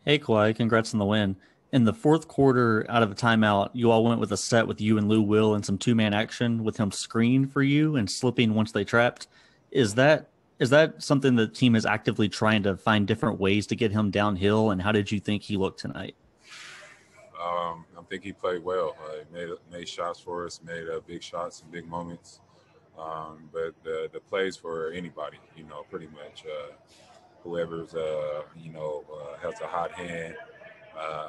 Hey Kawhi, congrats on the win. In the fourth quarter, out of a timeout, you all went with a set with you and Lou Will and some two-man action with him screen for you and slipping once they trapped. Is that something the team is actively trying to find different ways to get him downhill? And how did you think he looked tonight? I think he played well. Made shots for us, made big shots and big moments. But the plays for anybody, pretty much whoever's has a hot hand. Uh,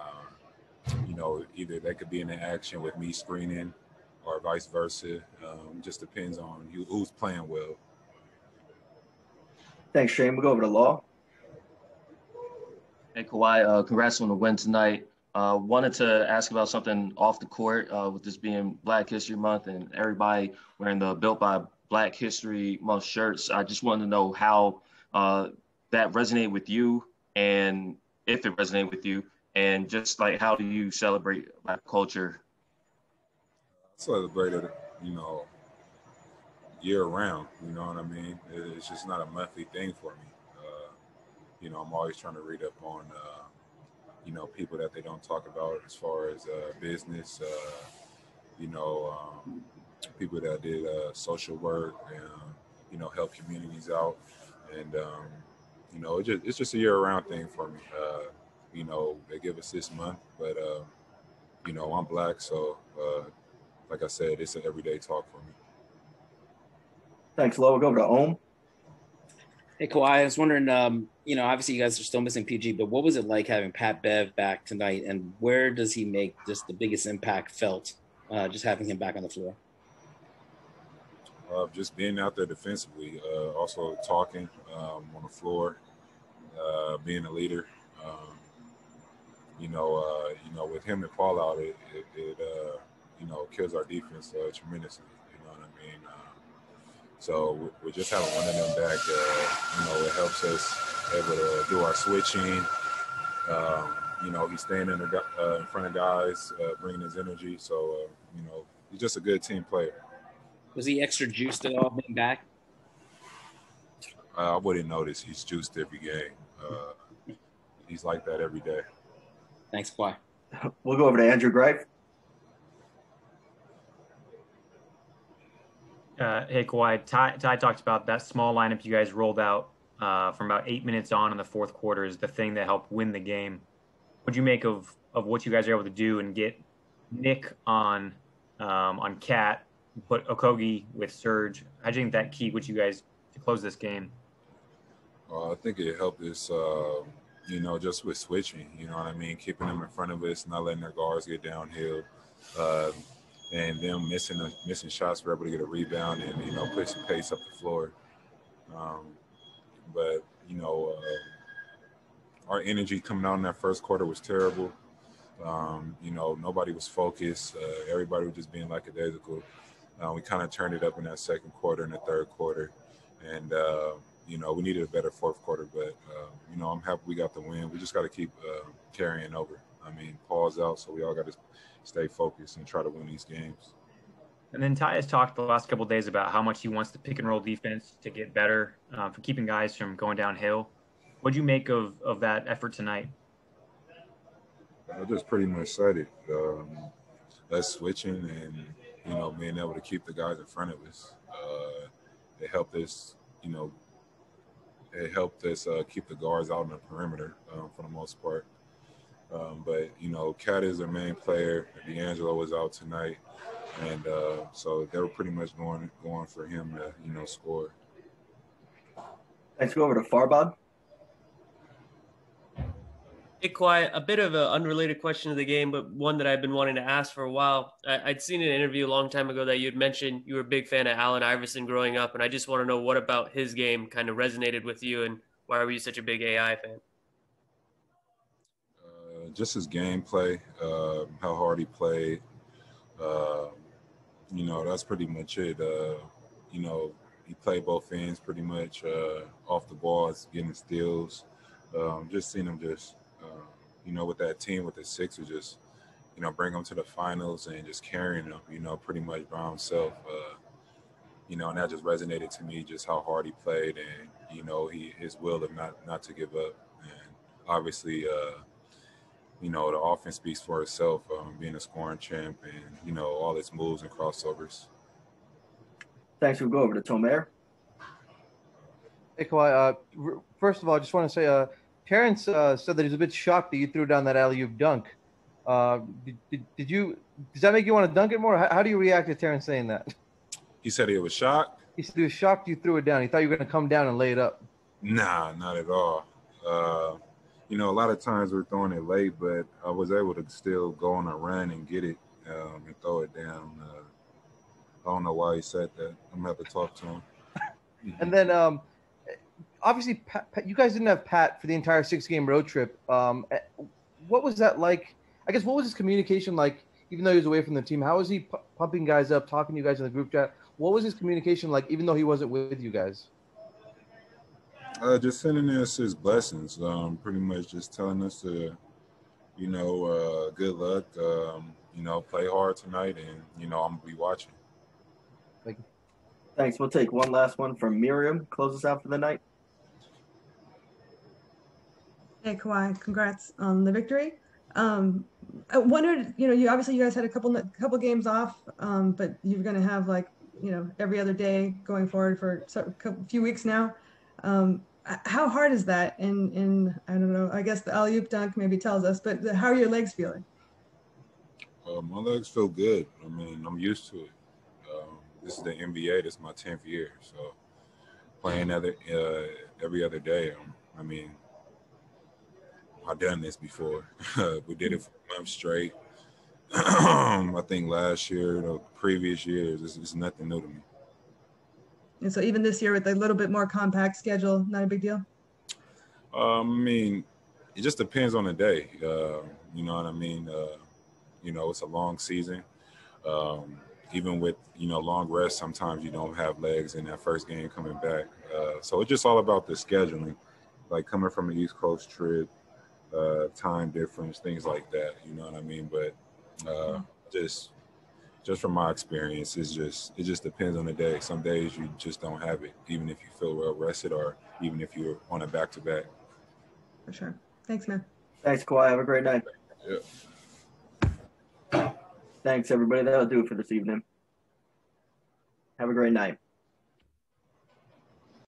Either they could be in the action with me screening, or vice versa. Just depends on who's playing well. Thanks, Shane. We'll go over to Law. Hey Kawhi, congrats on the win tonight. Wanted to ask about something off the court with this being Black History Month and everybody wearing the Built by Black History Month shirts. I just wanted to know how that resonated with you, and if it resonated with you, and just like how do you celebrate Black culture? I celebrate it, you know, year round. You know what I mean? It's just not a monthly thing for me. I'm always trying to read up on, people that they don't talk about as far as business. You know, People that did social work and help communities out, and it's just a year round thing for me. They give us this month, but I'm black, so like I said, it's an everyday talk for me. Thanks, Law. We'll go over to Ohm. Hey, Kawhi, I was wondering, obviously you guys are still missing PG, but what was it like having Pat Bev back tonight, and where does he make just the biggest impact felt, just having him back on the floor? Just being out there defensively, also talking on the floor, being a leader. With him and Paul out, it kills our defense tremendously. You know what I mean? So we're just having one of them back. It helps us able to do our switching. He's staying in front of guys, bringing his energy. So, he's just a good team player. Was he extra juiced at all being back? I wouldn't notice. He's juiced every game. He's like that every day. Thanks, Kawhi. We'll go over to Andrew Greif. Hey Kawhi, Ty talked about that small lineup you guys rolled out from about 8 minutes on in the fourth quarter is the thing that helped win the game. What'd you make of what you guys are able to do and get Nick on Cat, put Okogie with Serge? How do you think that key with you guys to close this game? I think it helped us, just with switching. You know what I mean? Keeping them in front of us, not letting their guards get downhill. And them missing shots, we're able to get a rebound and push the pace up the floor. But our energy coming out in that first quarter was terrible. Nobody was focused. Everybody was just being lackadaisical. We kind of turned it up in that second quarter and the third quarter, and we needed a better fourth quarter. But I'm happy we got the win. We just got to keep carrying over. I mean, Paul's out, so we all got to stay focused and try to win these games. And then Ty has talked the last couple of days about how much he wants the pick and roll defense to get better for keeping guys from going downhill. What'd you make of that effort tonight? I just pretty much said it. Us switching and being able to keep the guys in front of us. It helped us. Keep the guards out on the perimeter for the most part. But Cat is their main player. D'Angelo was out tonight, and so they were pretty much going for him to score. Let's go over to Farbod. Hey, Kawhi, a bit of an unrelated question to the game, but one that I've been wanting to ask for a while. I'd seen an interview a long time ago that you had mentioned you were a big fan of Allen Iverson growing up, and I just want to know what about his game kind of resonated with you, and why were you such a big AI fan? Just his gameplay, how hard he played. That's pretty much it. He played both ends pretty much off the ball, getting steals. Just seeing him with that team, with the Sixers, just, bring them to the finals and just carrying them, pretty much by himself. And that just resonated to me, just how hard he played and, his will of not to give up. And obviously, the offense speaks for itself, being a scoring champ and, all its moves and crossovers. Thanks. We'll go over to Tomer. Hey, Kawhi. First of all, I just want to say, Terrence said that he's a bit shocked that you threw down that alley-oop dunk. Does that make you want to dunk it more? How do you react to Terrence saying that? He said he was shocked? He said he was shocked you threw it down. He thought you were going to come down and lay it up. Nah, not at all. A lot of times we're throwing it late, but I was able to still go on a run and get it and throw it down. I don't know why he said that. I'm going to have to talk to him. And then, obviously, you guys didn't have Pat for the entire 6-game road trip. What was that like? I guess, what was his communication like, even though he was away from the team? How was he pumping guys up, talking to you guys in the group chat? What was his communication like, even though he wasn't with you guys? Just sending us his blessings, pretty much just telling us to, good luck, play hard tonight, and, I'm going to be watching. Thank you. Thanks. We'll take one last one from Miriam. Close us out for the night. Hey, Kawhi, congrats on the victory. I wondered, you guys had a couple games off, but you're going to have every other day going forward for a few weeks now. How hard is that? And I don't know, I guess the alley-oop dunk maybe tells us, but how are your legs feeling? My legs feel good. I mean, I'm used to it. This is the NBA. This is my 10th year. So playing every other day, I've done this before. We did it for a month straight. I think last year, the previous years, it's nothing new to me. And so even this year with a little bit more compact schedule, not a big deal? It just depends on the day. You know what I mean? It's a long season. Even with, long rest, sometimes you don't have legs in that first game coming back. So it's just all about the scheduling, like coming from an East Coast trip, time difference, things like that. You know what I mean? But just from my experience, it just depends on the day. Some days you just don't have it, even if you feel well rested or even if you're on a back-to-back. For sure. Thanks, man. Thanks, Kawhi. Have a great night. Yeah. Thanks, everybody. That'll do it for this evening. Have a great night.